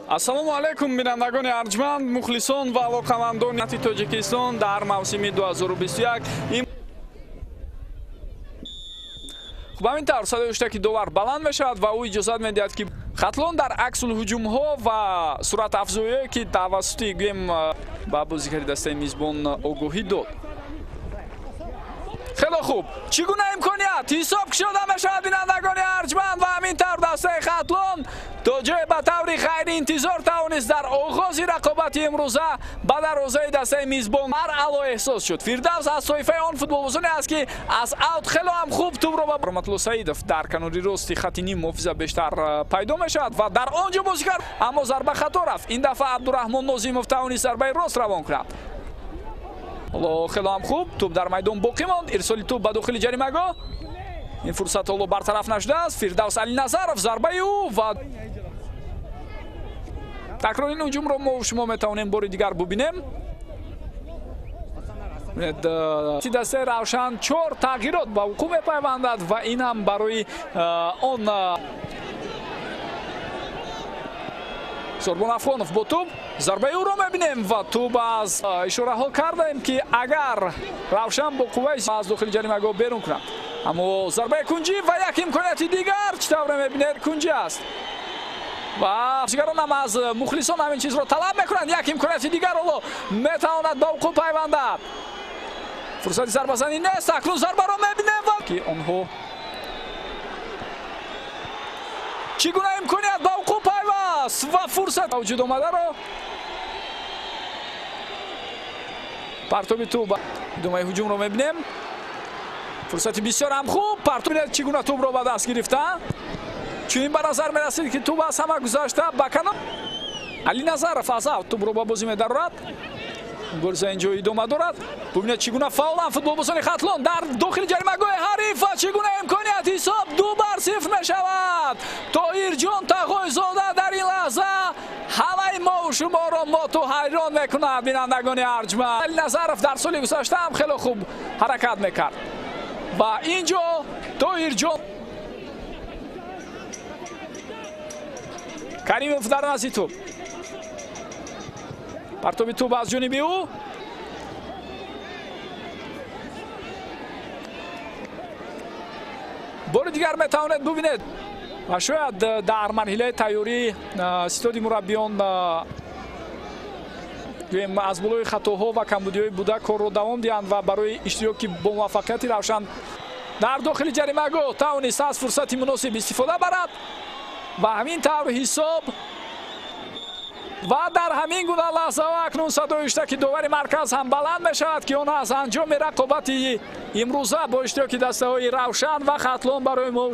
ассалому алайкум бинандагони арҷманд, мухлисон ва алоқамандони Тоҷикистон дар мавсими 2021. хуб ҳамин тавр садои уштаки довар баланд мешавад ва ӯ иҷозат медиҳад ки хатлон дар аксулҳуҷумҳо ва суратафзоие ки тавассути гӯем ба бозикари дастаи мизбон огоҳӣ дод. хело хуб, чӣ гуна имконият ҳисоб кушода мешавад бинандагони арҷманд ва ҳамин тавр дастаи хатлон то ҷое ба таври хайриинтизор тавонист дар оғози рақобати имрӯза ба дарвозаи дастаи мизбон ҳар ало эҳсос шуд. Фирдавс аз тоифаи он футболбозоне аст ки аз аут хело ҳам хуб тӯбро ба Ҳурматулло Саидов дар канори рости хати ним муҳофиза бештар пайдо мешавад ва дар онҷо бозӣ кард, аммо зарба хато рафт. Ин дафъа Абдураҳмон Нозимов тавонист зарбаи рост равон кунад. ҳоло хело ҳам хуб, тӯб дар майдон боқӣ монд, ирсоли тӯб ба дохили ҷаримагоҳ. ин фурсат ҳоло бартараф нашудааст. Фирдавс Алиназаров зарбаи ӯ ва такрори ин ҳуҷумро мо шумо метавонем бори дигар бубинем. дастаи Равшан 4 тағйирот ба вуқӯъ мепайвандад ва ин ҳам барои он Сорбон Афғонов бо тӯб зарбаи ӯро мебинем ва тӯб аз ишораҳо кардаем ки агар Равшан бо қувваи аз дохили ҷаримагоҳ берун кунад, аммо зарбаи кунҷӣ ва як имконияти дигар чӣ тавре мебинед, кунҷӣ аст ва бозигарон ҳам аз мухлисон ҳамин чизро талаб мекунанд. Як имконияти дигар ҳоло метавонад ба вуқӯъ пайвандад. фурсати зарбазанӣ нест, акнун зарбаро мебинем ва ки онҳо чӣ гуна имконият ба вуқӯъ пайваст ва фурсат вуҷуд омадаро партоби тӯб идомаи ҳуҷумро мебинем. фурсати бисёр ҳам хуб, партубинед чӣ гуна тӯбро ба даст гирифта. чунин ба назар мерасид ки тӯб аз ҳама гузашта ба канор. Алиназаров аз аут тӯбро ба бозӣ медарорад. гӯрза инҷо идома дорад. бубинед чӣ гуна фаулан футболбозони хатлон дар дохили ҷаримагоҳи ҳариф ва чӣ гуна имконият ҳисоб 2-0 мешавад. Тоҳирҷон Тағойзода дар ин лаҳза ҳамаи мову шуморо моту ҳайрон мекунад бинандагони арҷманд. Алиназаров дар соли гузашта ҳам хело хуб ҳаракат мекард ва инҷо Тоҳирҷон Каримов дар назди тӯб. партоби тӯб аз ҷониби ӯ. бори дигар метавонед бубинед ва шояд дар марҳилаи тайёрӣ ситоди мураббиён аз болои хатоҳо ва камбудиҳои буда корро давом диҳанд ва барои иштироки бо муваффақияти Равшан дар дохили ҷаримагоҳ тавонист аз фурсати муносиб истифода барад ва ҳамин тавр ҳисоб ва дар ҳамин гуна лаҳзаҳо акнун садои уштаки довари марказ ҳам баланд мешавад ки он аз анҷоми рақобати имрӯза бо иштироки дастаҳои Равшан ва хатлон барои мо